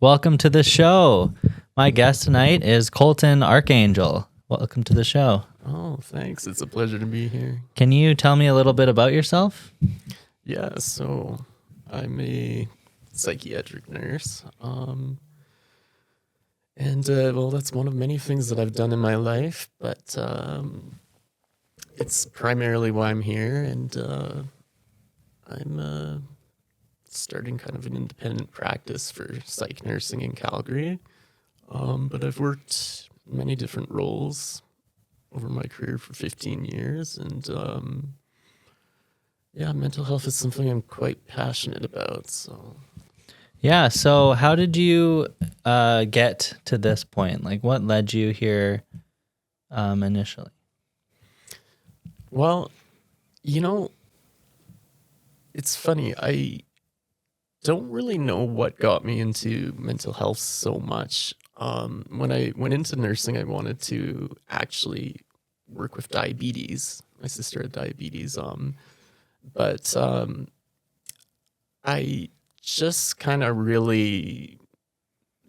Welcome to the show. My guest tonight is Colton Arkhangel. Welcome to the show. Oh, thanks. It's a pleasure to be here. Can you tell me a little bit about yourself? Yeah, so I'm a psychiatric nurse. Well, that's one of many things that I've done in my life, but it's primarily why I'm here, and I'm starting kind of an independent practice for psych nursing in Calgary. But I've worked many different roles over my career for 15 years, and yeah, mental health is something I'm quite passionate about. So How did you get to this point? Like, what led you here initially? well, it's funny. I don't really know what got me into mental health so much. When I went into nursing, I wanted to actually work with diabetes. My sister had diabetes. But I just kind of really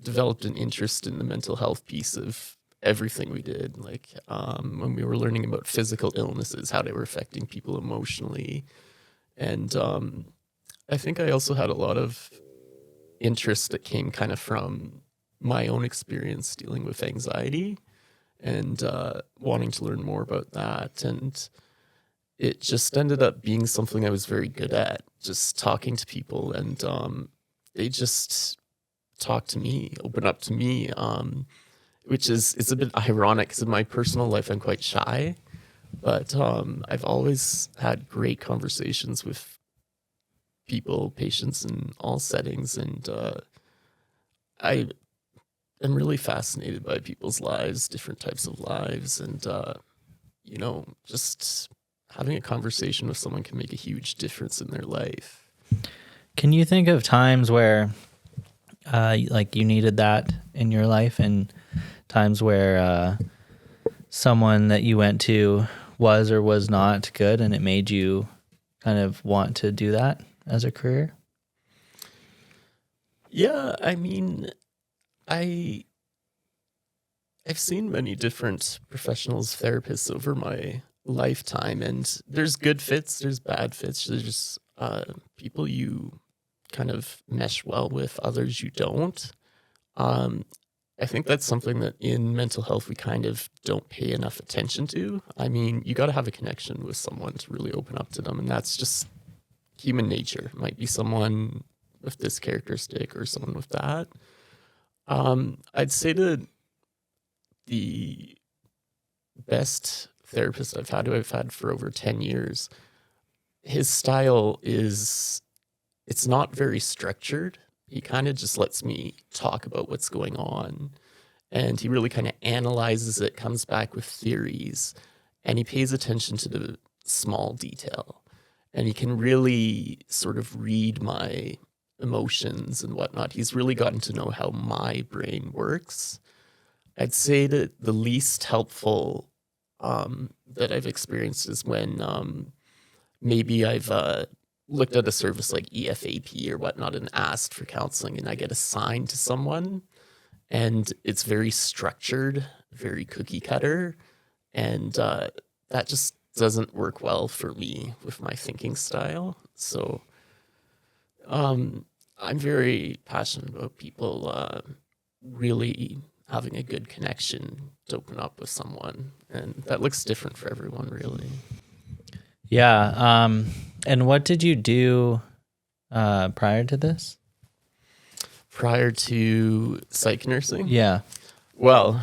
developed an interest in the mental health piece of everything we did. Like when we were learning about physical illnesses, how they were affecting people emotionally. And I think I also had a lot of interest that came kind of from my own experience dealing with anxiety and wanting to learn more about that. And it just ended up being something I was very good at, just talking to people, and they just talk to me, open up to me, which is it's a bit ironic because in my personal life I'm quite shy, but I've always had great conversations with people, patients in all settings, and I am really fascinated by people's lives, different types of lives, and just having a conversation with someone can make a huge difference in their life. Can you think of times where you needed that in your life, and times where someone that you went to was or was not good and it made you kind of want to do that as a career? Yeah, I mean, I've seen many different professionals, therapists over my lifetime, and there's good fits, there's bad fits, there's people you kind of mesh well with, others you don't. I think that's something that in mental health we kind of don't pay enough attention to. I mean, you got to have a connection with someone to really open up to them, and that's just human nature. It might be someone with this characteristic or someone with that. I'd say that the best therapist I've had, who I've had for over 10 years, his style is, it's not very structured. He kind of just lets me talk about what's going on, and he really kind of analyzes it, comes back with theories, and he pays attention to the small detail, and he can really sort of read my emotions and whatnot. He's really gotten to know how my brain works. I'd say that the least helpful that I've experienced is when maybe I've looked at a service like EFAP or whatnot and asked for counseling, and I get assigned to someone, and it's very structured, very cookie cutter, and that just doesn't work well for me with my thinking style. So I'm very passionate about people really having a good connection to open up with someone, and that looks different for everyone, really. Yeah. And what did you do prior to this? Prior to psych nursing? Yeah. Well,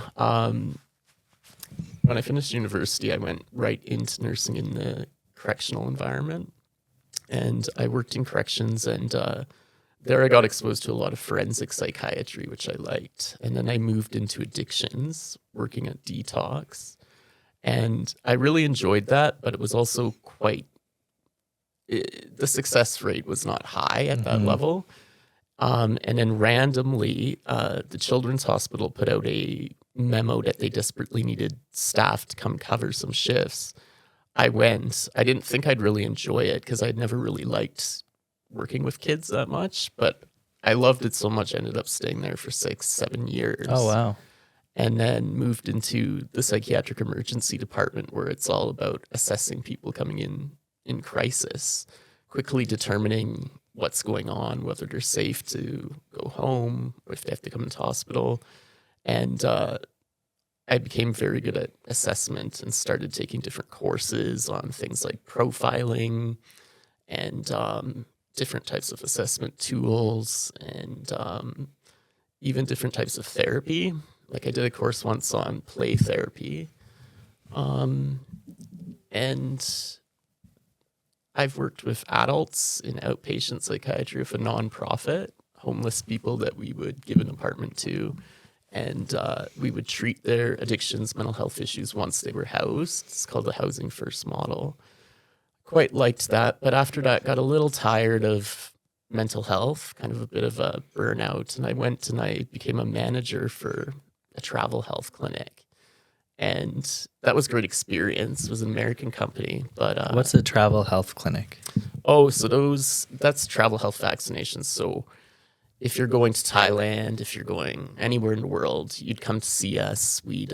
when I finished university, I went right into nursing in the correctional environment, and I worked in corrections, and there I got exposed to a lot of forensic psychiatry, which I liked. And then I moved into addictions, working at Detox. And I really enjoyed that, but it was also the success rate was not high at that level. And then randomly, the Children's Hospital put out a memo that they desperately needed staff to come cover some shifts. I went. I didn't think I'd really enjoy it because I'd never really liked working with kids that much, but I loved it so much. I ended up staying there for 6-7 years. Oh, wow. And then moved into the psychiatric emergency department, where it's all about assessing people coming in crisis, quickly determining what's going on, whether they're safe to go home or if they have to come into hospital. And I became very good at assessment and started taking different courses on things like profiling and different types of assessment tools, and even different types of therapy. Like I did a course once on play therapy. And I've worked with adults in outpatient psychiatry with a nonprofit, homeless people that we would give an apartment to. And we would treat their addictions, mental health issues once they were housed. It's called the Housing First model. Quite liked that. But after that, got a little tired of mental health, kind of a bit of a burnout. And I went and I became a manager for a travel health clinic. And that was a great experience. It was an American company. But What's a travel health clinic? oh, so that's travel health vaccinations. So if you're going to Thailand, if you're going anywhere in the world, you'd come to see us. We'd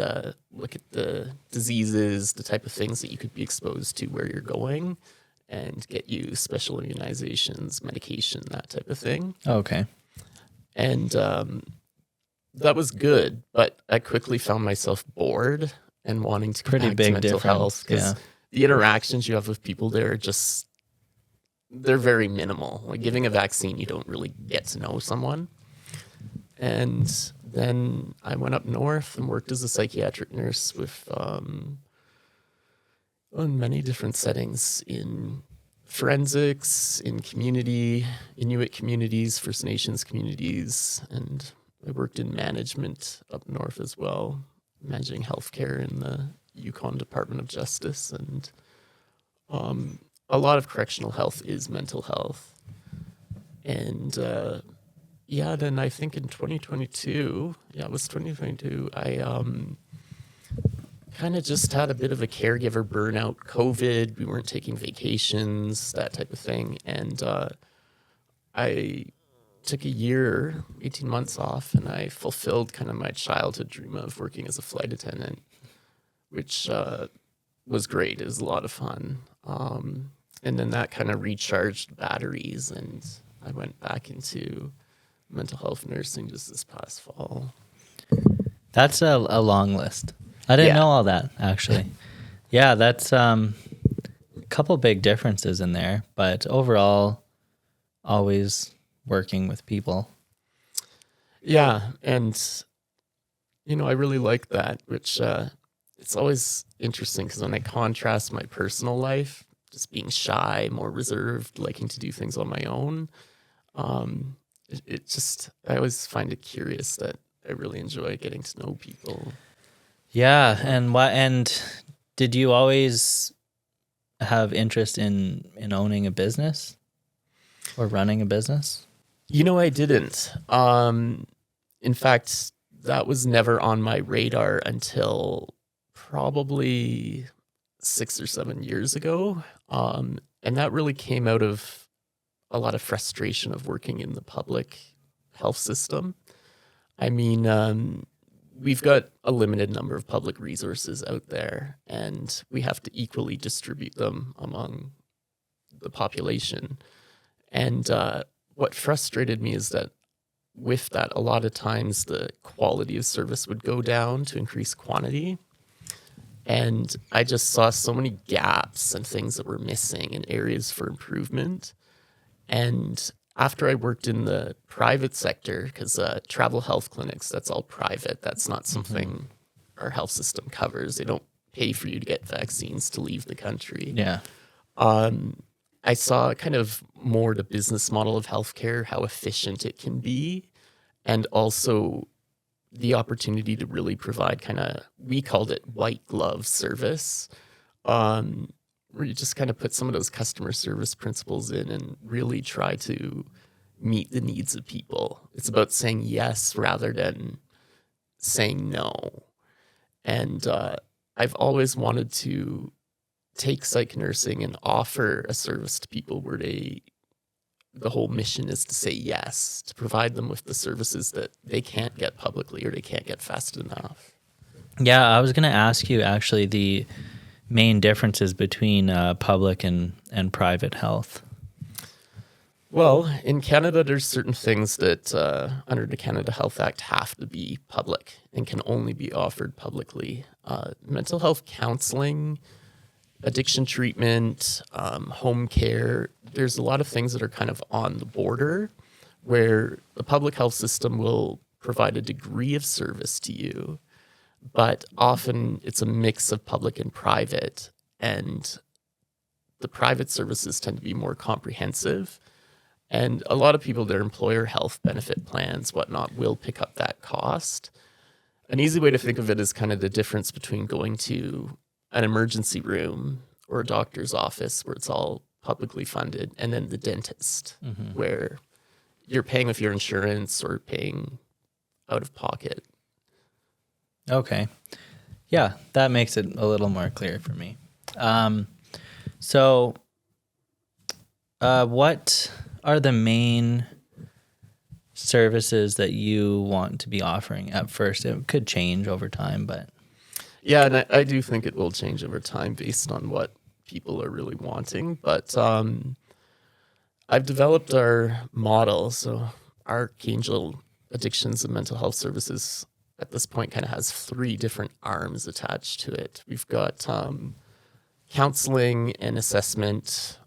look at the diseases, the type of things that you could be exposed to where you're going, and get you special immunizations, medication, that type of thing. Okay. And that was good, but I quickly found myself bored and wanting to go Pretty back big to mental difference, health, because yeah. the interactions you have with people there are just, they're very minimal. Like giving a vaccine, you don't really get to know someone. And then I went up north and worked as a psychiatric nurse with in many different settings, in forensics, in community, Inuit communities, First Nations communities, and I worked in management up north as well, managing healthcare in the Yukon Department of Justice. And a lot of correctional health is mental health. And then I think in 2022, it was 2022, I kind of just had a bit of a caregiver burnout. COVID, we weren't taking vacations, that type of thing. And I took a year, 18 months off, and I fulfilled kind of my childhood dream of working as a flight attendant, which was great. It was a lot of fun. And then that kind of recharged batteries, and I went back into mental health nursing just this past fall. That's a long list. I didn't know all that, actually. Yeah, that's a couple big differences in there, but overall, always working with people. Yeah, and, I really like that, which it's always interesting because when I contrast my personal life, just being shy, more reserved, liking to do things on my own, it just, I always find it curious that I really enjoy getting to know people. Yeah, and did you always have interest in owning a business or running a business? I didn't. In fact, that was never on my radar until probably 6 or 7 years ago. And that really came out of a lot of frustration of working in the public health system. I mean, we've got a limited number of public resources out there, and we have to equally distribute them among the population. And what frustrated me is that with that, a lot of times the quality of service would go down to increase quantity. And I just saw so many gaps and things that were missing and areas for improvement. And after I worked in the private sector, because travel health clinics, that's all private. That's not something our health system covers. They don't pay for you to get vaccines to leave the country. Yeah. I saw kind of more the business model of healthcare, how efficient it can be, and also the opportunity to really provide kind of, we called it white glove service, where you just kind of put some of those customer service principles in and really try to meet the needs of people. It's about saying yes rather than saying no. And I've always wanted to take psych nursing and offer a service to people where the whole mission is to say yes, to provide them with the services that they can't get publicly or they can't get fast enough. Yeah, I was going to ask you actually the main differences between public and private health. Well, in Canada, there's certain things that under the Canada Health Act have to be public and can only be offered publicly. Mental health counseling, addiction treatment, home care, there's a lot of things that are kind of on the border where the public health system will provide a degree of service to you, but often it's a mix of public and private, and the private services tend to be more comprehensive. And a lot of people, their employer health benefit plans, whatnot, will pick up that cost. An easy way to think of it is kind of the difference between going to an emergency room or a doctor's office where it's all publicly funded, and then the dentist, where you're paying with your insurance or paying out of pocket. Okay. Yeah, that makes it a little more clear for me. So what are the main services that you want to be offering at first? It could change over time, but... Yeah, and I do think it will change over time based on what people are really wanting. But I've developed our model. So Arkhangel Addictions and Mental Health Services at this point kind of has 3 different arms attached to it. We've got counseling and assessment,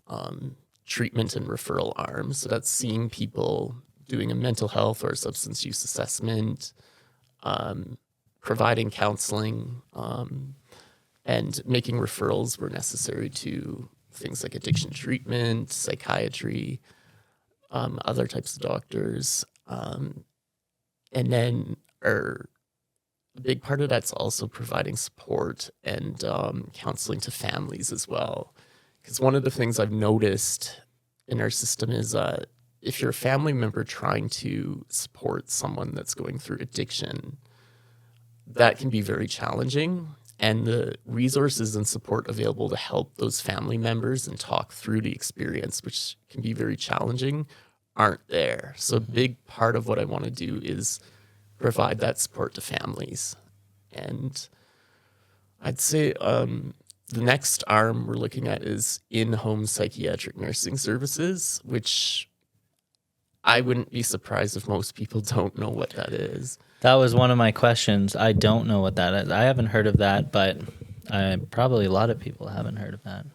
treatment and referral arms. So that's seeing people, doing a mental health or substance use assessment, providing counseling, and making referrals where necessary to things like addiction treatment, psychiatry, other types of doctors. And then a big part of that's also providing support and counseling to families as well. Because one of the things I've noticed in our system is if you're a family member trying to support someone that's going through addiction, that can be very challenging. And the resources and support available to help those family members and talk through the experience, which can be very challenging, aren't there. So a big part of what I want to do is provide that support to families. And I'd say the next arm we're looking at is in-home psychiatric nursing services, which I wouldn't be surprised if most people don't know what that is. That was one of my questions. I don't know what that is. I haven't heard of that, but probably a lot of people haven't heard of that.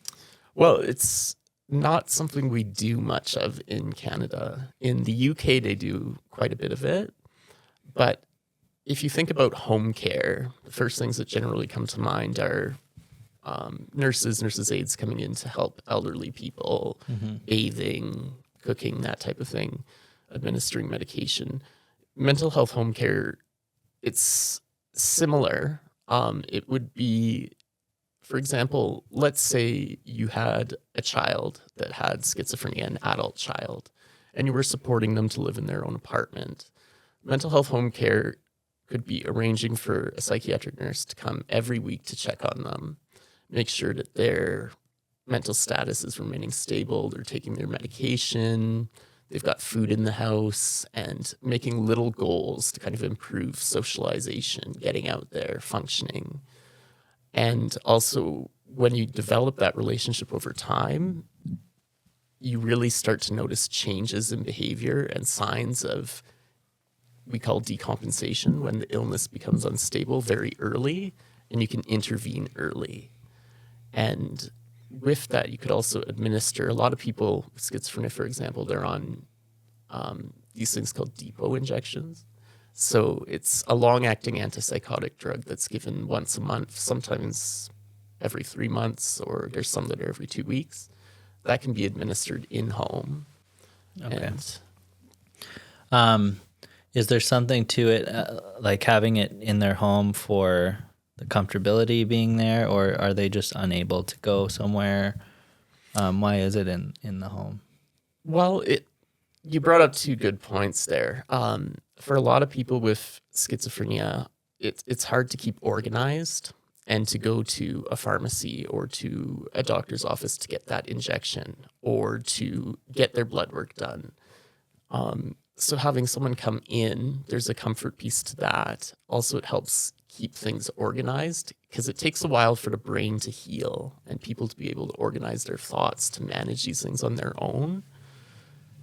Well, it's not something we do much of in Canada. In the UK, they do quite a bit of it. But if you think about home care, the first things that generally come to mind are nurses' aides coming in to help elderly people, bathing, cooking, that type of thing, administering medication. Mental health home care, it's similar. It would be, for example, let's say you had a child that had schizophrenia, an adult child, and you were supporting them to live in their own apartment. Mental health home care could be arranging for a psychiatric nurse to come every week to check on them, make sure that their mental status is remaining stable, they're taking their medication, they've got food in the house, and making little goals to kind of improve socialization, getting out there, functioning. And also, when you develop that relationship over time, you really start to notice changes in behavior and signs of, we call decompensation, when the illness becomes unstable very early, and you can intervene early. And with that, you could also administer, a lot of people with schizophrenia, for example, they're on these things called depot injections. So it's a long-acting antipsychotic drug that's given once a month, sometimes every 3 months, or there's some that are every 2 weeks. That can be administered in-home. Okay. And, is there something to it, like having it in their home for the comfortability being there, or are they just unable to go somewhere? Why is it in the home? Well, you brought up 2 good points there. For a lot of people with schizophrenia, it's hard to keep organized. and to go to a pharmacy or to a doctor's office to get that injection or to get their blood work done. So having someone come in, there's a comfort piece to that. Also, it helps keep things organized because it takes a while for the brain to heal and people to be able to organize their thoughts to manage these things on their own.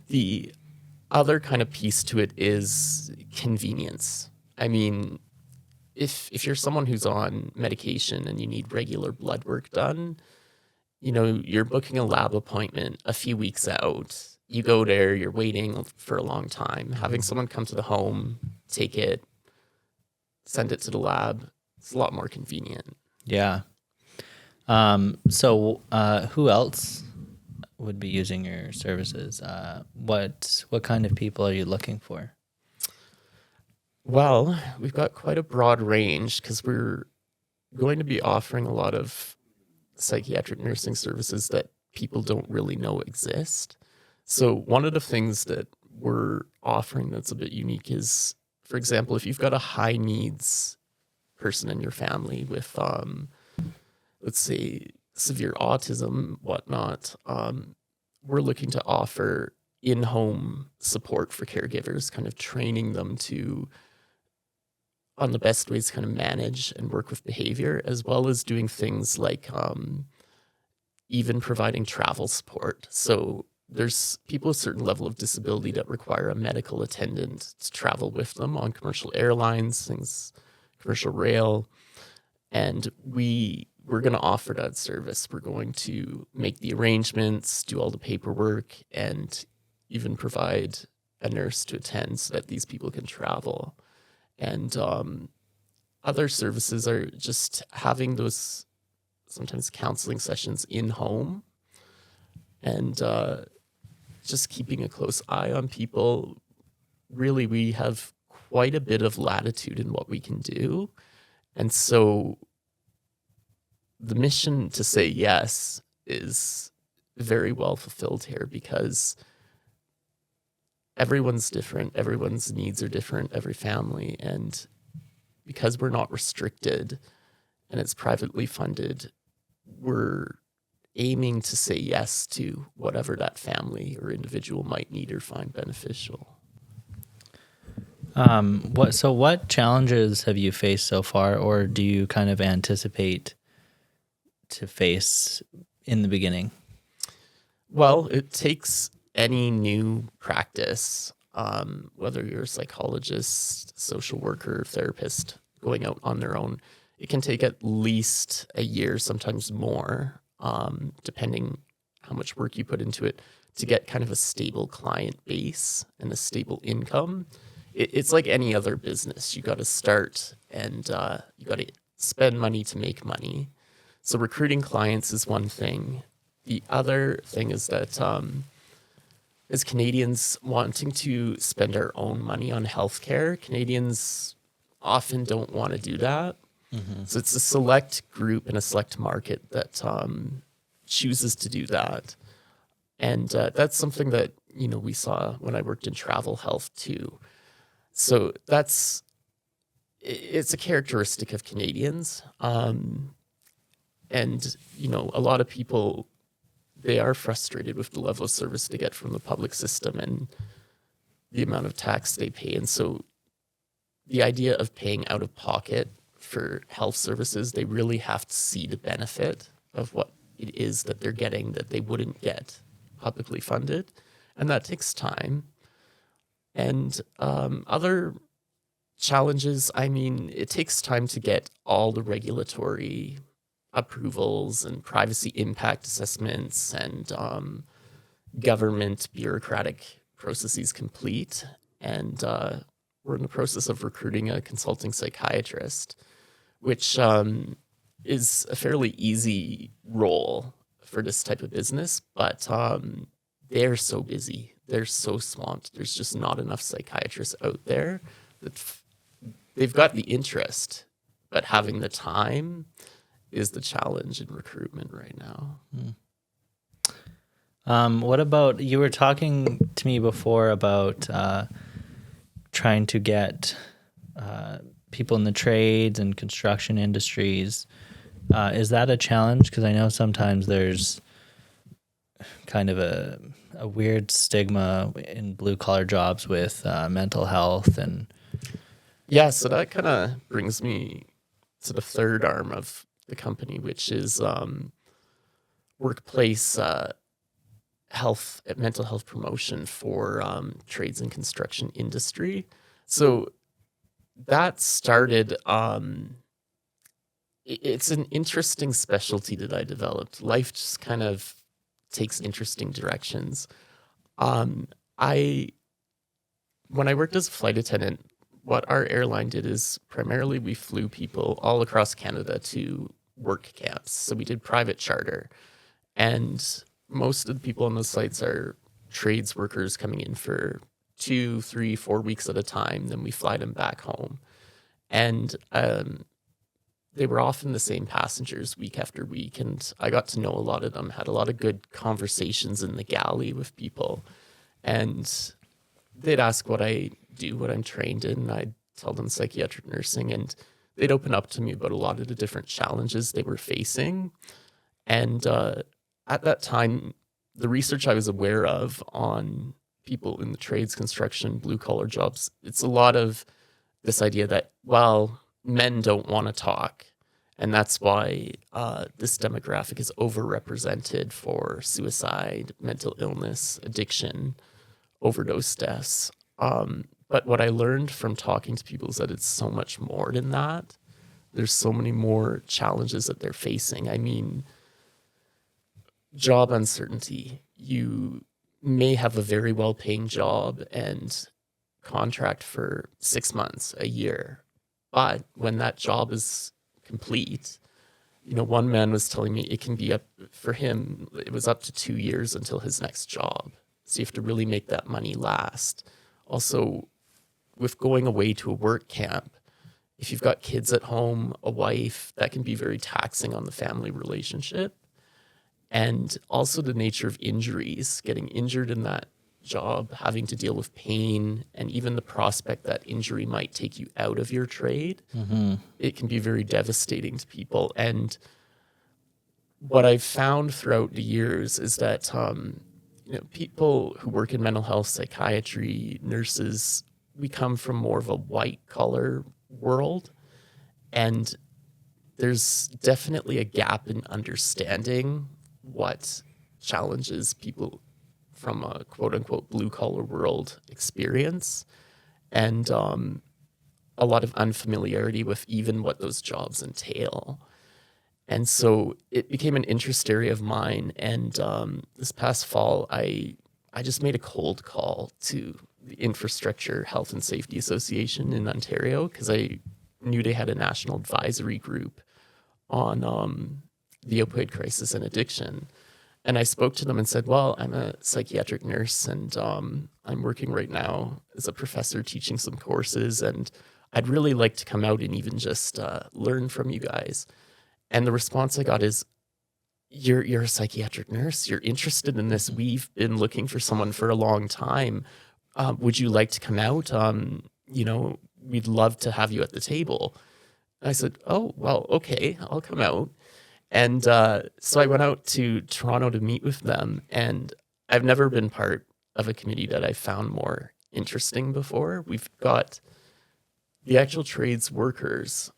The other kind of piece to it is convenience. I mean, if you're someone who's on medication and you need regular blood work done, you're booking a lab appointment a few weeks out. You go there, you're waiting for a long time. Having someone come to the home, take it, send it to the lab, it's a lot more convenient. Yeah. So who else would be using your services? What kind of people are you looking for? Well, we've got quite a broad range because we're going to be offering a lot of psychiatric nursing services that people don't really know exist. So one of the things that we're offering that's a bit unique is, for example, if you've got a high needs person in your family with, let's say, severe autism, whatnot, we're looking to offer in-home support for caregivers, kind of training them on the best ways to kind of manage and work with behavior, as well as doing things like even providing travel support. So there's people with a certain level of disability that require a medical attendant to travel with them on commercial airlines, commercial rail. And we're going to offer that service. We're going to make the arrangements, do all the paperwork, and even provide a nurse to attend so that these people can travel. And other services are just having those sometimes counseling sessions in home and just keeping a close eye on people. Really, we have quite a bit of latitude in what we can do. And so the mission to say yes is very well fulfilled here because everyone's different. Everyone's needs are different, every family. And because we're not restricted and it's privately funded, we're aiming to say yes to whatever that family or individual might need or find beneficial. What challenges have you faced so far, or do you kind of anticipate to face in the beginning? Well, it takes any new practice, whether you're a psychologist, social worker, therapist, going out on their own, it can take at least a year, sometimes more, depending how much work you put into it, to get kind of a stable client base and a stable income. It's like any other business. You got to start and you got to spend money to make money. So recruiting clients is one thing. The other thing is that as Canadians wanting to spend our own money on healthcare, Canadians often don't want to do that. Mm-hmm. So it's a select group and a select market that chooses to do that. And that's something that, we saw when I worked in travel health too. So it's a characteristic of Canadians. And, a lot of people, they are frustrated with the level of service they get from the public system and the amount of tax they pay. And so the idea of paying out of pocket for health services, they really have to see the benefit of what it is that they're getting that they wouldn't get publicly funded. And that takes time. And other challenges, it takes time to get all the regulatory approvals and privacy impact assessments and government bureaucratic processes complete. And we're in the process of recruiting a consulting psychiatrist, which is a fairly easy role for this type of business, but they're so busy. They're so swamped. There's just not enough psychiatrists out there that they've got the interest, but having the time is the challenge in recruitment right now. What about, you were talking to me before about trying to get people in the trades and construction industries Is that a challenge? Because I know sometimes there's kind of a weird stigma in blue collar jobs with mental health and Yeah, so that kind of brings me to the third arm of the company, which is workplace health, mental health promotion for trades and construction industry. So that started. It's an interesting specialty that I developed. Life just kind of takes interesting directions. Um, I when I worked as a flight attendant, what our airline did is primarily we flew people all across Canada to work camps. So we did private charter, and most of the people on those sites are trades workers coming in for 2, 3, 4 weeks at a time. Then we fly them back home, and they were often the same passengers week after week. And I got to know a lot of them, had a lot of good conversations in the galley with people. And they'd ask what I do, what I'm trained in. I'd tell them psychiatric nursing, and they'd open up to me about a lot of the different challenges they were facing. And at that time, the research I was aware of on people in the trades, construction, blue collar jobs, it's a lot of this idea that, well, men don't want to talk. And that's why this demographic is overrepresented for suicide, mental illness, addiction, overdose deaths. But what I learned from talking to people is that it's so much more than that. There's so many more challenges that they're facing. I mean, job uncertainty. You may have a very well paying job and contract for 6 months, a year. But when that job is complete, one man was telling me it can be up for him, it was up to 2 years until his next job. So you have to really make that money last. Also, with going away to a work camp, if you've got kids at home, a wife, that can be very taxing on the family relationship. And also the nature of injuries, getting injured in that job, having to deal with pain, and even the prospect that injury might take you out of your trade. It can be very devastating to people. And what I've found throughout the years is that people who work in mental health, psychiatry, nurses, we come from more of a white collar world. And there's definitely a gap in understanding what challenges people from a quote unquote blue collar world experience, and a lot of unfamiliarity with even what those jobs entail. And so it became an interest area of mine. And this past fall, I just made a cold call to the Infrastructure Health and Safety Association in Ontario, because I knew they had a national advisory group on the opioid crisis and addiction. And I spoke to them and said, well, I'm a psychiatric nurse, and I'm working right now as a professor teaching some courses, and I'd really like to come out and even just learn from you guys. And the response I got is, you're a psychiatric nurse. You're interested in this. We've been looking for someone for a long time. Would you like to come out? We'd love to have you at the table. I said, oh, well, okay, I'll come out. And so I went out to Toronto to meet with them. And I've never been part of a committee that I found more interesting before. We've got the actual trades workers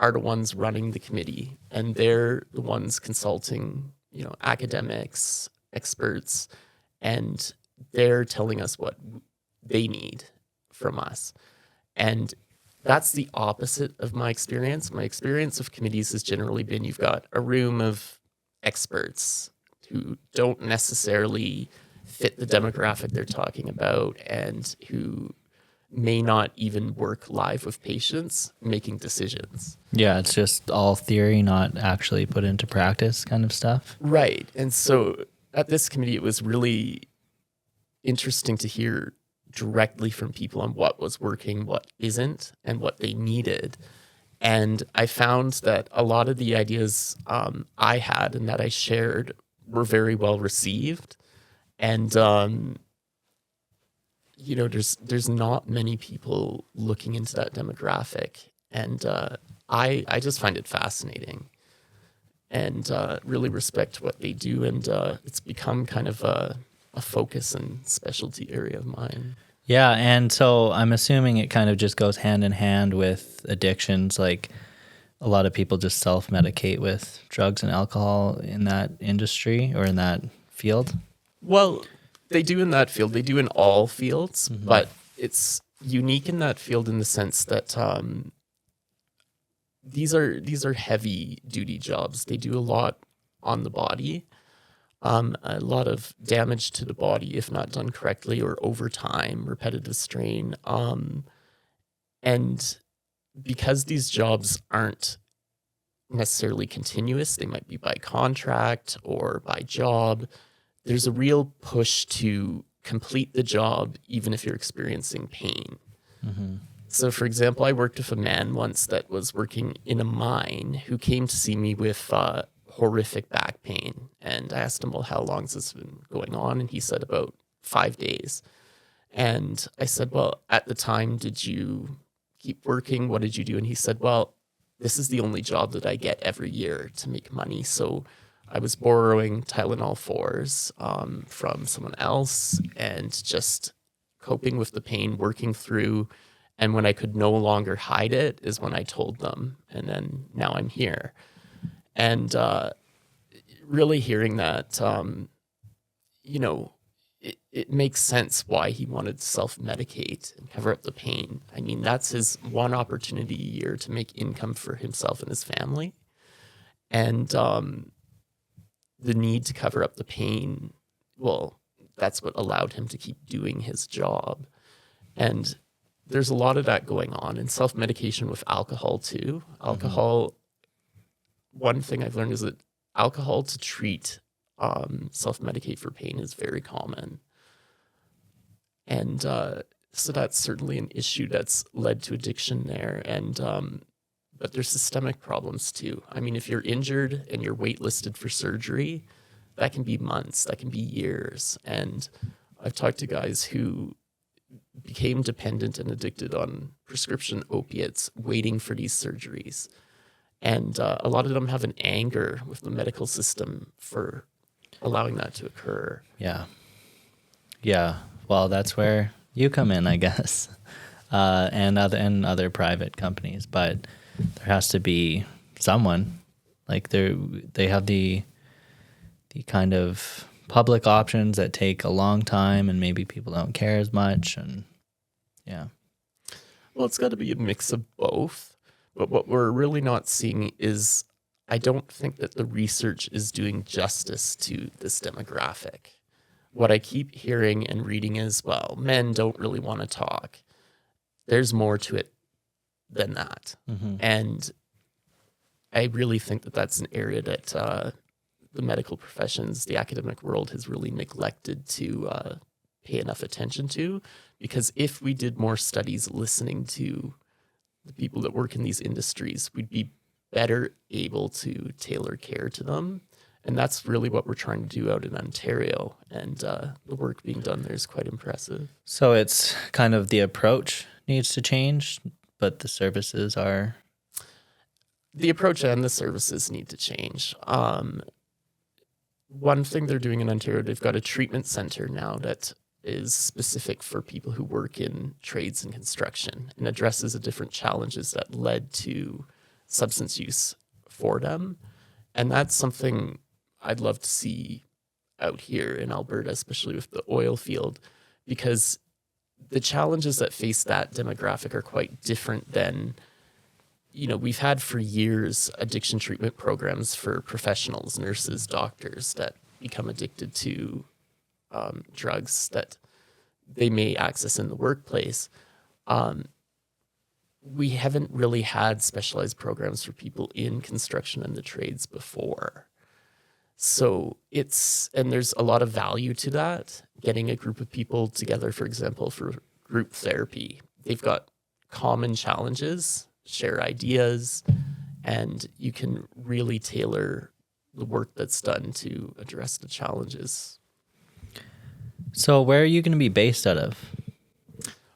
are the ones running the committee, and they're the ones consulting, academics, experts, and they're telling us what they need from us. And that's the opposite of my experience. My experience of committees has generally been you've got a room of experts who don't necessarily fit the demographic they're talking about, and who may not even work live with patients making decisions. yeah, it's just all theory, not actually put into practice kind of stuff. Right. And so at this committee, it was really interesting to hear directly from people on what was working, what isn't, and what they needed. And I found that a lot of the ideas I had and that I shared were very well received. And there's not many people looking into that demographic, and I just find it fascinating. and really respect what they do. And it's become kind of a focus and specialty area of mine. Yeah, and so I'm assuming it kind of just goes hand in hand with addictions. Like a lot of people just self-medicate with drugs and alcohol in that industry or in that field. Well, they do in that field. They do in all fields, but it's unique in that field in the sense that these are heavy duty jobs. They do a lot on the body, a lot of damage to the body if not done correctly or over time, repetitive strain. And because these jobs aren't necessarily continuous, they might be by contract or by job, there's a real push to complete the job even if you're experiencing pain. So, for example, I worked with a man once that was working in a mine who came to see me with horrific back pain. And I asked him, well, how long has this been going on? And he said about 5 days. And I said, well, at the time, did you keep working? What did you do? And he said, well, this is the only job that I get every year to make money. So I was borrowing Tylenol 4s from someone else and just coping with the pain, working through. And when I could no longer hide it is when I told them. And then now I'm here. And really hearing that, it makes sense why he wanted to self-medicate and cover up the pain. I mean, that's his one opportunity a year to make income for himself and his family. And the need to cover up the pain, well, that's what allowed him to keep doing his job. And there's a lot of that going on, and self-medication with alcohol too. Alcohol, one thing I've learned is that alcohol to treat self-medicate for pain is very common. And so that's certainly an issue that's led to addiction there. And but there's systemic problems too. I mean, if you're injured and you're waitlisted for surgery, that can be months, that can be years. And I've talked to guys who became dependent and addicted on prescription opiates waiting for these surgeries. And a lot of them have an anger with the medical system for allowing that to occur. Yeah. Well, that's where you come in, I guess, and other private companies. But there has to be someone like they have the kind of public options that take a long time, and maybe people don't care as much. And yeah. Well, it's got to be a mix of both. But what we're really not seeing is, I don't think that the research is doing justice to this demographic. What I keep hearing and reading is, well, men don't really want to talk. There's more to it than that. And I really think that that's an area that the medical professions, the academic world has really neglected to pay enough attention to. Because if we did more studies listening to the people that work in these industries, we'd be better able to tailor care to them. And that's really what we're trying to do out in Ontario. And the work being done there is quite impressive. So it's kind of the approach needs to change, but the services are... The approach and the services need to change. One thing they're doing in Ontario, they've got a treatment center now that is specific for people who work in trades and construction and addresses the different challenges that led to substance use for them. And that's something I'd love to see out here in Alberta, especially with the oil field, because the challenges that face that demographic are quite different than, we've had for years addiction treatment programs for professionals, nurses, doctors that become addicted to drugs that they may access in the workplace. We haven't really had specialized programs for people in construction and the trades before. So there's a lot of value to that, getting a group of people together, for example, for group therapy. They've got common challenges, share ideas, and you can really tailor the work that's done to address the challenges. So where are you going to be based out of?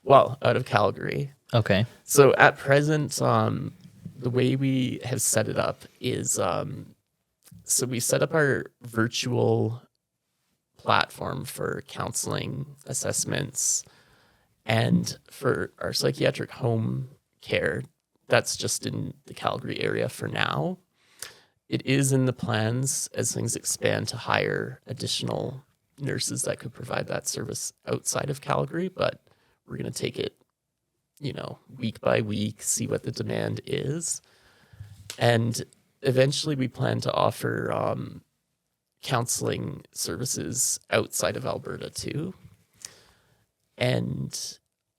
Well, out of Calgary. Okay. So at present, the way we have set it up is So we set up our virtual platform for counseling assessments, and for our psychiatric home care, that's just in the Calgary area for now. It is in the plans as things expand to hire additional nurses that could provide that service outside of Calgary, but we're going to take it, week by week, see what the demand is. And eventually we plan to offer counseling services outside of Alberta too. And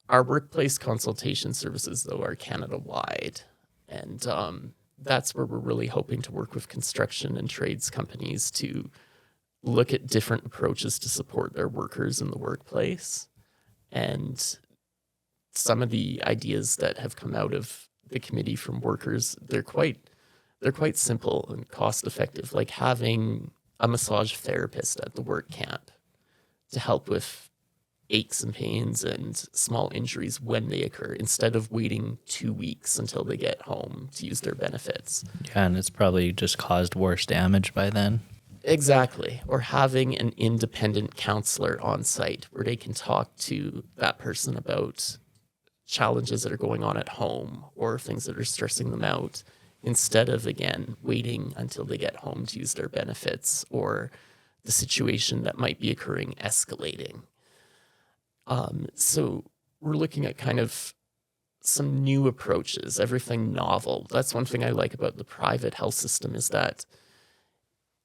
our workplace consultation services, though, are Canada-wide. And that's where we're really hoping to work with construction and trades companies to look at different approaches to support their workers in the workplace. And some of the ideas that have come out of the committee from workers, they're quite simple and cost effective, like having a massage therapist at the work camp to help with aches and pains and small injuries when they occur, instead of waiting 2 weeks until they get home to use their benefits. Yeah, and it's probably just caused worse damage by then. Exactly. Or having an independent counselor on site where they can talk to that person about challenges that are going on at home or things that are stressing them out, instead of, again, waiting until they get home to use their benefits or the situation that might be occurring escalating. So we're looking at kind of some new approaches, everything novel. That's one thing I like about the private health system, is that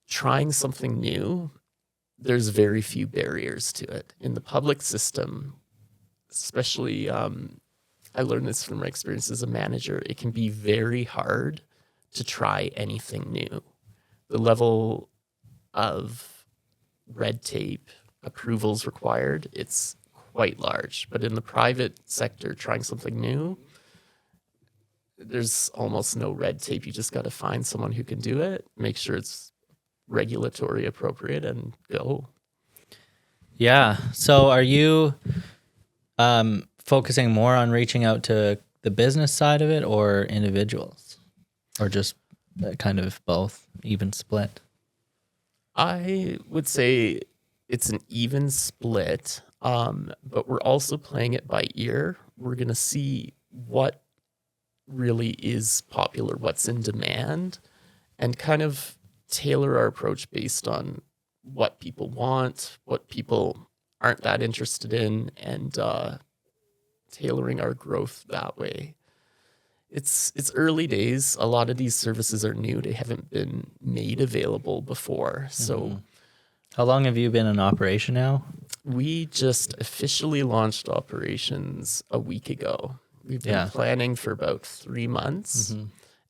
trying something new, there's very few barriers to it. In the public system, especially, I learned this from my experience as a manager, it can be very hard to try anything new. The level of red tape, approvals required, it's quite large. But in the private sector, trying something new, there's almost no red tape. You just got to find someone who can do it, make sure it's regulatory appropriate, and go. Yeah. So are you focusing more on reaching out to the business side of it or individuals, or just kind of both, even split? I would say it's an even split, but we're also playing it by ear. We're going to see what really is popular, what's in demand, and kind of tailor our approach based on what people want, what people aren't that interested in, and tailoring our growth that way. It's early days. A lot of these services are new. They haven't been made available before. So how long have you been in operation now? We just officially launched operations a week ago. We've been planning for about 3 months,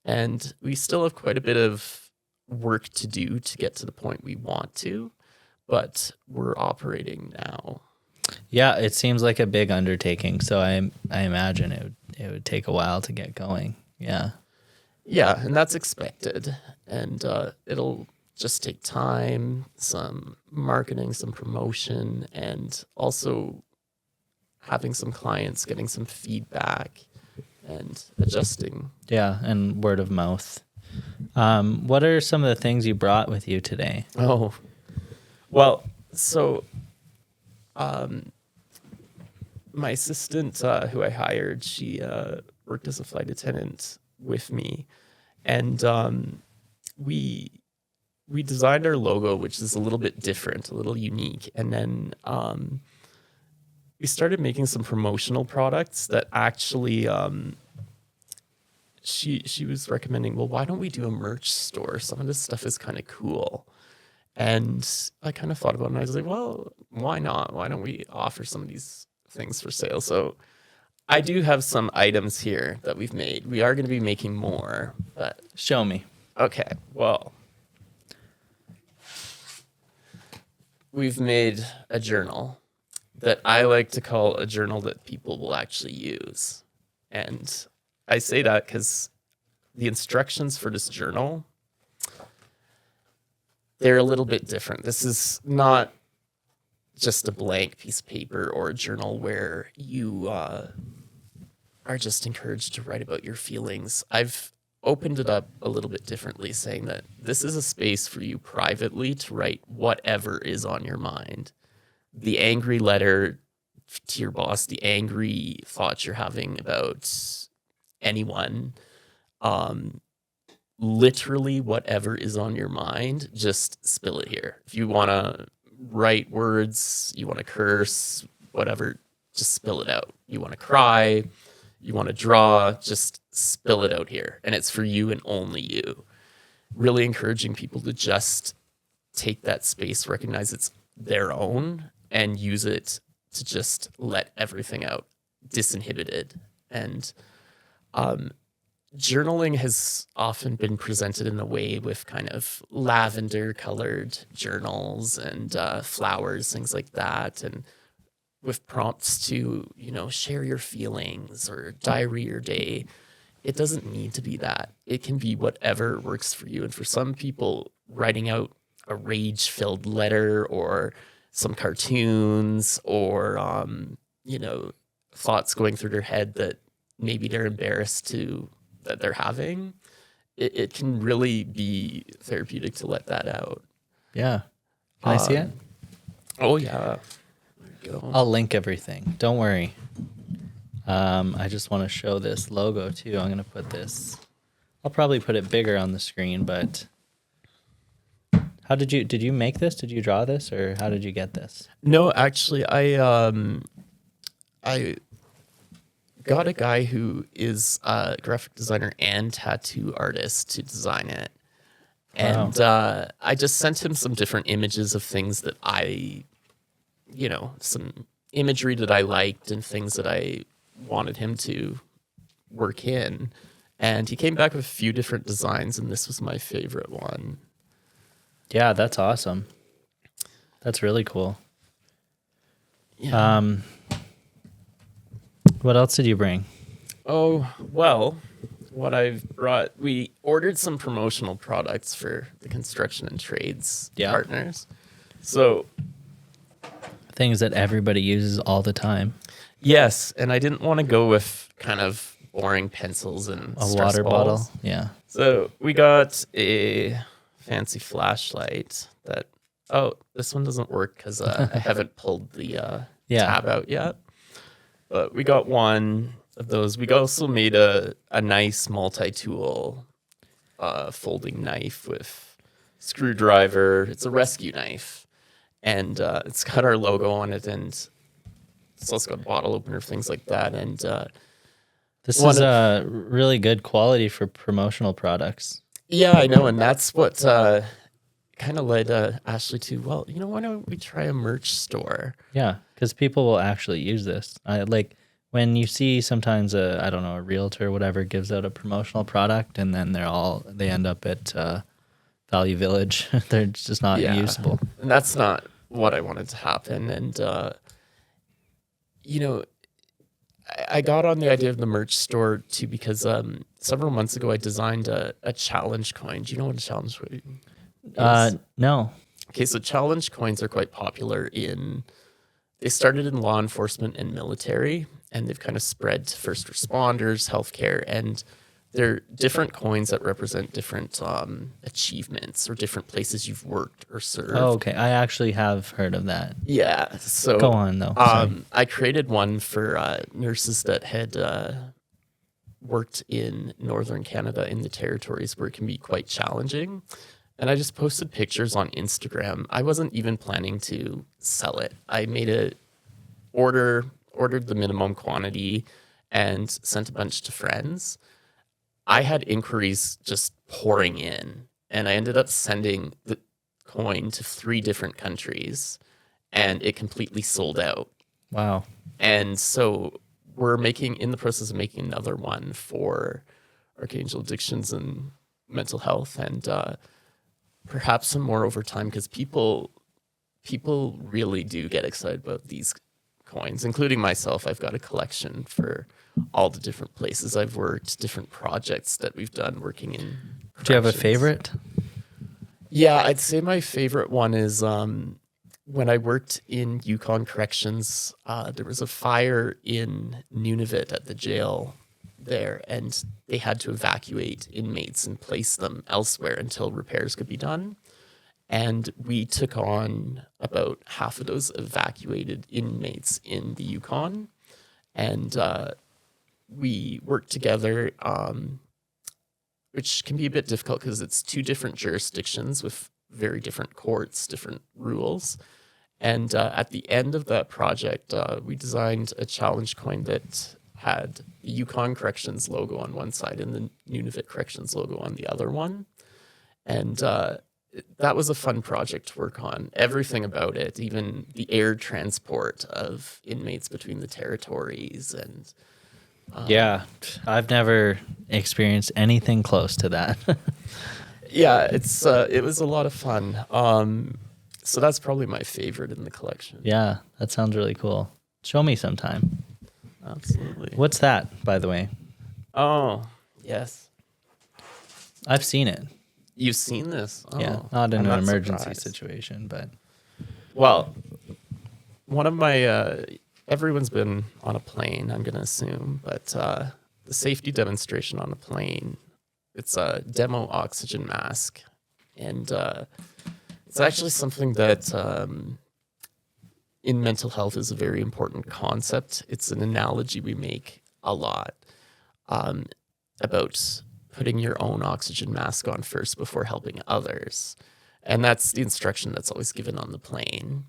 and we still have quite a bit of work to do to get to the point we want to, but we're operating now. Yeah, it seems like a big undertaking, so I imagine it would take a while to get going. Yeah. Yeah, and that's expected, and it'll just take time, some marketing, some promotion, and also having some clients, getting some feedback, and adjusting. Yeah, and word of mouth. What are some of the things you brought with you today? Oh, well, so my assistant, who I hired, she worked as a flight attendant with me, and we designed our logo, which is a little bit different, a little unique, and then we started making some promotional products that actually she was recommending, well, why don't we do a merch store? Some of this stuff is kind of cool. And I kind of thought about it, and I was like, well, why not? Why don't we offer some of these things for sale? So I do have some items here that we've made. We are going to be making more, but show me. Okay, well, we've made a journal that I like to call a journal that people will actually use. And I say that because the instructions for this journal, they're a little bit different. This is not just a blank piece of paper or a journal where you are just encouraged to write about your feelings. I've opened it up a little bit differently, saying that this is a space for you privately to write whatever is on your mind. The angry letter to your boss, the angry thoughts you're having about anyone, literally whatever is on your mind, just spill it here. If you want to write words, you want to curse, whatever, just spill it out. You want to cry, you want to draw, just spill it out here. And it's for you and only you. Really encouraging people to just take that space, recognize it's their own, and use it to just let everything out, disinhibited. And journaling has often been presented in a way with kind of lavender colored journals and flowers, things like that. And with prompts to, share your feelings or diary your day. It doesn't need to be that. It can be whatever works for you. And for some people, writing out a rage-filled letter or some cartoons or, thoughts going through their head that maybe they're embarrassed that they're having, it can really be therapeutic to let that out. Yeah. Can I see it? Oh, yeah. There you go. I'll link everything. Don't worry. I just want to show this logo too. I'm going to put this. I'll probably put it bigger on the screen, but how did you make this? Did you draw this, or how did you get this? No, actually, I got a guy who is a graphic designer and tattoo artist to design it. And Wow. I just sent him some different images of things that some imagery that I liked and things that I wanted him to work in. And he came back with a few different designs, and this was my favorite one. Yeah, that's awesome. That's really cool. Yeah. What else did you bring? Oh, well, what I've brought, we ordered some promotional products for the construction and trades partners. So Things that everybody uses all the time. yes, and I didn't want to go with kind of boring pencils and A stress water balls. bottle. Yeah. So we got a fancy flashlight that, this one doesn't work because I haven't pulled the tab out yet. But we got one of those. We also made a nice multi-tool folding knife with screwdriver. It's a rescue knife. And it's got our logo on it, and it's also got a bottle opener, things like that. And this is really good quality for promotional products. Yeah, I know. And that's what kind of led Ashley to, well, why don't we try a merch store? Yeah, because people will actually use this. Like when you see sometimes a realtor or whatever gives out a promotional product, and then they end up at Value Village. They're just not usable. And that's not what I wanted to happen. And I got on the idea of the merch store too because several months ago I designed a challenge coin. Do you know what a challenge coin is? No. Okay, so challenge coins are quite popular they started in law enforcement and military, and they've kind of spread to first responders, healthcare, and they're different coins that represent different achievements or different places you've worked or served. Oh, okay. I actually have heard of that. Yeah. So go on though. Sorry. I created one for nurses that had worked in northern Canada in the territories where it can be quite challenging. And I just posted pictures on Instagram. I wasn't even planning to sell it. I made ordered the minimum quantity and sent a bunch to friends. I had inquiries just pouring in, and I ended up sending the coin to 3 different countries, and it completely sold out. Wow. And so we're in the process of making another one for Arkhangel addictions and mental health, and perhaps some more over time, because people really do get excited about these coins, including myself. I've got a collection for all the different places I've worked, different projects that we've done working in. Do you have a favorite? Yeah, I'd say my favorite one is when I worked in Yukon Corrections. There was a fire in Nunavut at the jail there, and they had to evacuate inmates and place them elsewhere until repairs could be done. And we took on about half of those evacuated inmates in the Yukon, and we worked together, which can be a bit difficult because it's two different jurisdictions with very different courts, different rules. And at the end of that project, we designed a challenge coin that had the Yukon Corrections logo on one side and the Nunavut Corrections logo on the other one. And that was a fun project to work on. Everything about it, even the air transport of inmates between the territories. And yeah, I've never experienced anything close to that. yeah, it was a lot of fun. So that's probably my favorite in the collection. Yeah, that sounds really cool. Show me sometime. Absolutely. What's that, by the way? Oh, yes. I've seen it. You've seen this? Oh, Yeah, not in I'm an emergency surprised. situation, but Well, one of my everyone's been on a plane, I'm going to assume, but the safety demonstration on a plane, it's a demo oxygen mask. And it's actually something that in mental health is a very important concept. It's an analogy we make a lot about putting your own oxygen mask on first before helping others. And that's the instruction that's always given on the plane.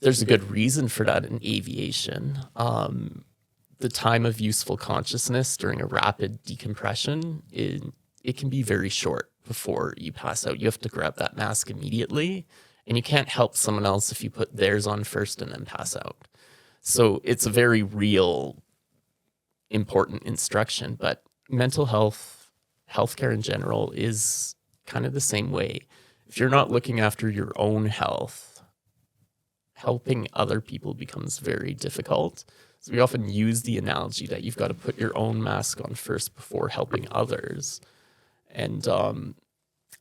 There's a good reason for that in aviation. The time of useful consciousness during a rapid decompression, it can be very short before you pass out. You have to grab that mask immediately, and you can't help someone else if you put theirs on first and then pass out. So it's a very real, important instruction. But mental health, healthcare in general, is kind of the same way. If you're not looking after your own health, helping other people becomes very difficult. So we often use the analogy that you've got to put your own mask on first before helping others. And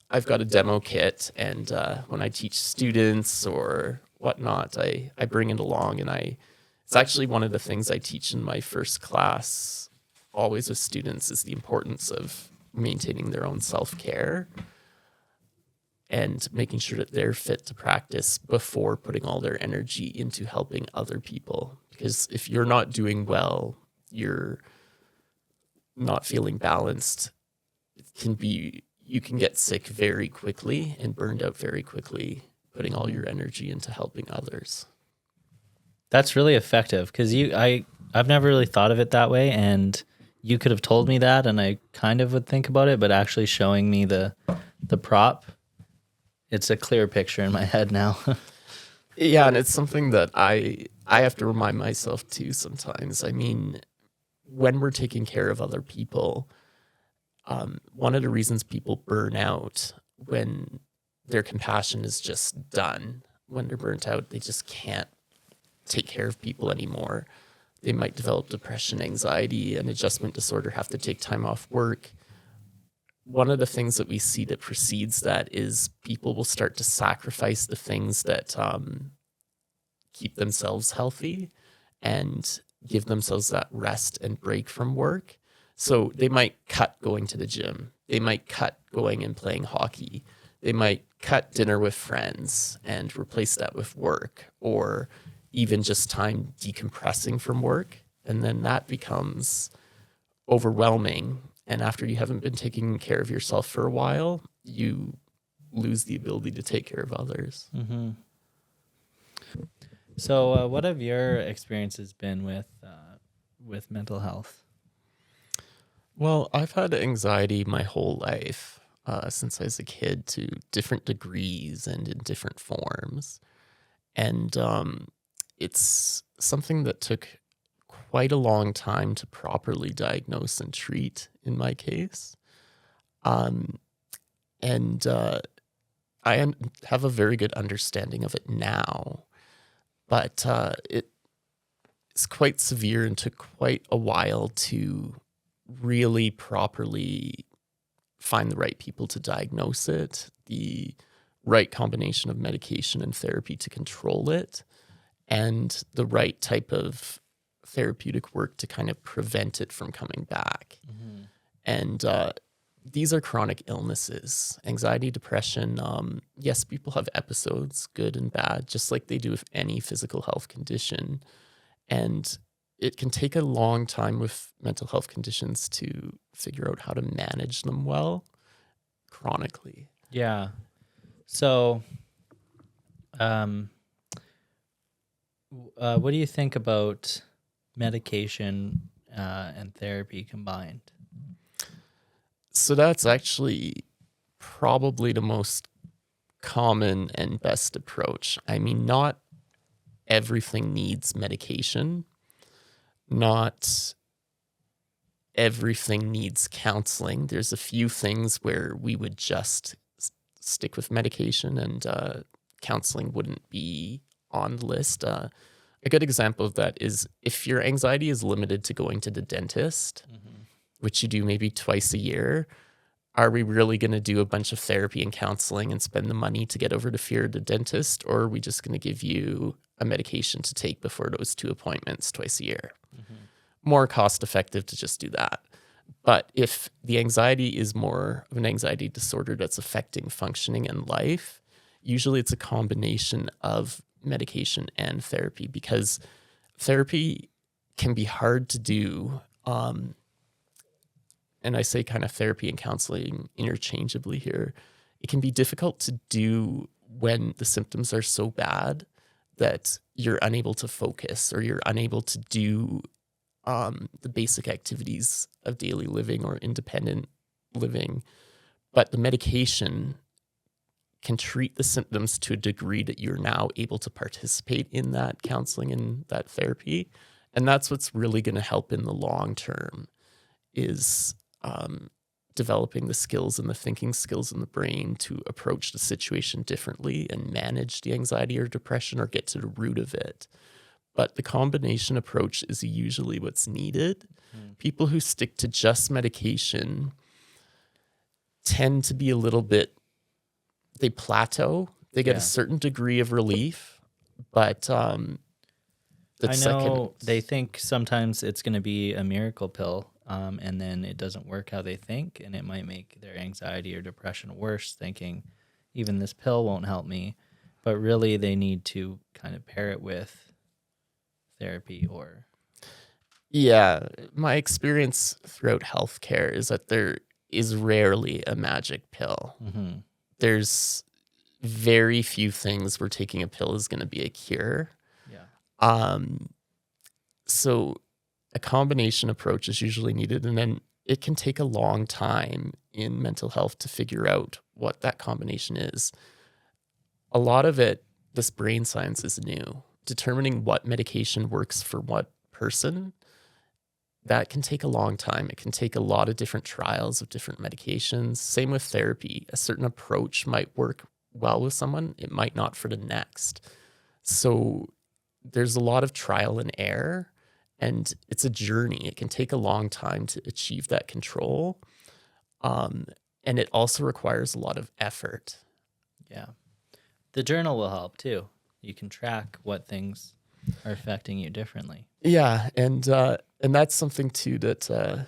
I've got a demo kit, and when I teach students or whatnot, I bring it along, and it's actually one of the things I teach in my first class, always with students, is the importance of maintaining their own self-care and making sure that they're fit to practice before putting all their energy into helping other people. Because if you're not doing well, you're not feeling balanced, you can get sick very quickly and burned out very quickly, putting all your energy into helping others. that's really effective because I've never really thought of it that way, and you could have told me that, and I kind of would think about it, but actually showing me the prop, it's a clear picture in my head now. Yeah, and it's something that I have to remind myself too sometimes. I mean, when we're taking care of other people, one of the reasons people burn out when their compassion is just done, when they're burnt out, they just can't take care of people anymore. They might develop depression, anxiety, and adjustment disorder, have to take time off work. One of the things that we see that precedes that is people will start to sacrifice the things that keep themselves healthy and give themselves that rest and break from work. So they might cut going to the gym. They might cut going and playing hockey. They might cut dinner with friends and replace that with work, or even just time decompressing from work. And then that becomes overwhelming. And after you haven't been taking care of yourself for a while, you lose the ability to take care of others. Mm-hmm. So what have your experiences been with mental health? Well, I've had anxiety my whole life, since I was a kid, to different degrees and in different forms. And it's something that took quite a long time to properly diagnose and treat in my case. And I have a very good understanding of it now, but it's quite severe and took quite a while to really properly find the right people to diagnose it, the right combination of medication and therapy to control it, and the right type of therapeutic work to kind of prevent it from coming back. Mm-hmm. And these are chronic illnesses, anxiety, depression. Yes, people have episodes, good and bad, just like they do with any physical health condition. And it can take a long time with mental health conditions to figure out how to manage them well chronically. Yeah. So, what do you think about medication and therapy combined? So that's actually probably the most common and best approach. I mean, not everything needs medication. Not everything needs counseling. There's a few things where we would just stick with medication and counseling wouldn't be on the list. A good example of that is if your anxiety is limited to going to the dentist, which you do maybe twice a year, are we really going to do a bunch of therapy and counseling and spend the money to get over the fear of the dentist? Or are we just going to give you a medication to take before those 2 appointments twice a year? More cost effective to just do that. But if the anxiety is more of an anxiety disorder that's affecting functioning in life, usually it's a combination of medication and therapy, because therapy can be hard to do. And I say kind of therapy and counseling interchangeably here. It can be difficult to do when the symptoms are so bad that you're unable to focus or you're unable to do the basic activities of daily living or independent living. But the medication can treat the symptoms to a degree that you're now able to participate in that counseling and that therapy. And that's what's really going to help in the long term is developing the skills and the thinking skills in the brain to approach the situation differently and manage the anxiety or depression or get to the root of it. But the combination approach is usually what's needed. People who stick to just medication tend to be a little bit, they plateau. They get a certain degree of relief, but I know they think sometimes it's going to be a miracle pill, and then it doesn't work how they think, and it might make their anxiety or depression worse, thinking even this pill won't help me. But really, they need to kind of pair it with therapy or... Yeah, my experience throughout healthcare is that there is rarely a magic pill. There's very few things where taking a pill is going to be a cure. So a combination approach is usually needed, and then it can take a long time in mental health to figure out what that combination is. A lot of it, this brain science is new. Determining what medication works for what person, that can take a long time. It can take a lot of different trials of different medications. Same with therapy. A certain approach might work well with someone. It might not for the next. So there's a lot of trial and error, and it's a journey. It can take a long time to achieve that control. And it also requires a lot of effort. Yeah. The journal will help too. You can track what things are affecting you differently. Yeah, and that's something too that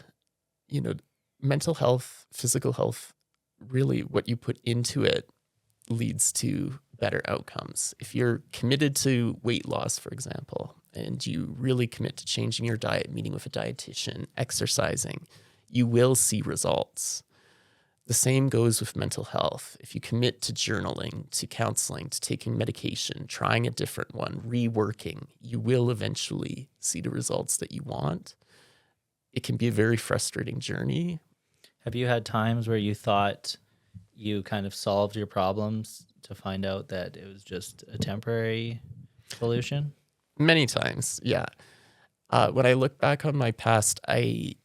mental health, physical health, really what you put into it leads to better outcomes. If you're committed to weight loss, for example, and you really commit to changing your diet, meeting with a dietitian, exercising, you will see results. The same goes with mental health. If you commit to journaling, to counseling, to taking medication, trying a different one, reworking, you will eventually see the results that you want. It can be a very frustrating journey. Have you had times where you thought you kind of solved your problems to find out that it was just a temporary solution? Many times, yeah. When I look back on my past, I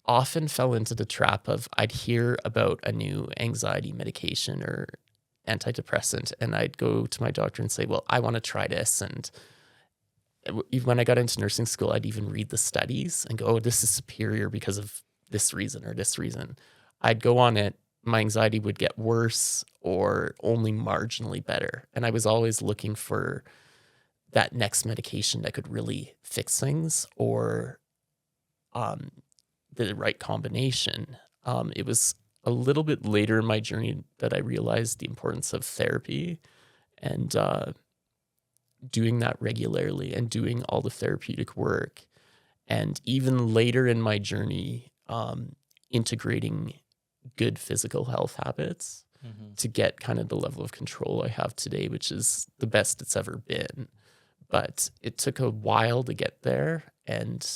often fell into the trap of I'd hear about a new anxiety medication or antidepressant, and I'd go to my doctor and say, well, I want to try this. And when I got into nursing school, I'd even read the studies and go, oh, this is superior because of this reason or this reason. I'd go on it. My anxiety would get worse or only marginally better. And I was always looking for that next medication that could really fix things, or the right combination. It was a little bit later in my journey that I realized the importance of therapy, and doing that regularly and doing all the therapeutic work. And even later in my journey, integrating good physical health habits to get kind of the level of control I have today, which is the best it's ever been. But it took a while to get there, and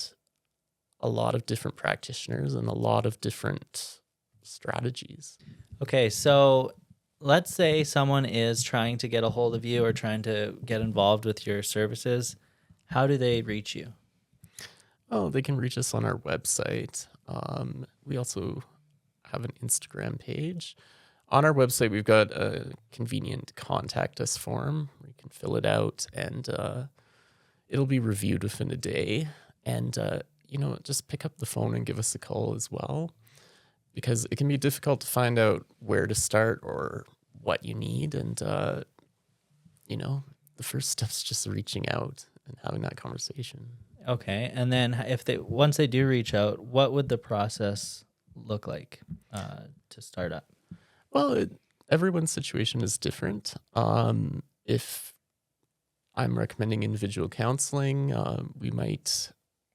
a lot of different practitioners and a lot of different strategies. Okay, so let's say someone is trying to get a hold of you or trying to get involved with your services. How do they reach you? Oh, they can reach us on our website. We also have an Instagram page. On our website, we've got a convenient contact us form where you can fill it out, and it'll be reviewed within a day. And, just pick up the phone and give us a call as well, because it can be difficult to find out where to start or what you need. And, the first step's just reaching out and having that conversation. Okay, and then once they do reach out, what would the process look like to start up? Well, everyone's situation is different. If I'm recommending individual counseling, we might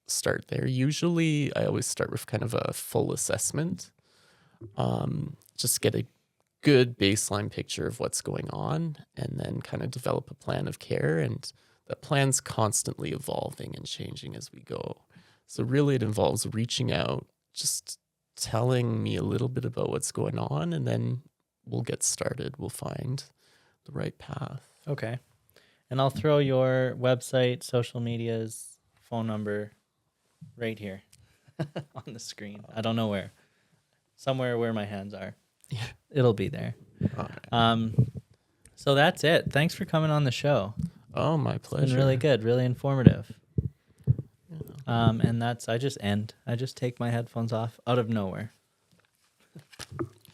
start there. Usually, I always start with kind of a full assessment, just get a good baseline picture of what's going on, and then kind of develop a plan of care. And that plan's constantly evolving and changing as we go. So really, it involves reaching out, just telling me a little bit about what's going on, and then we'll get started. We'll find the right path. Okay. And I'll throw your website, social medias, phone number right here on the screen. I don't know where. Somewhere where my hands are. Yeah. It'll be there. All right. So that's it. Thanks for coming on the show. Oh, my pleasure. It's been really good, really informative. Yeah. And I just take my headphones off out of nowhere.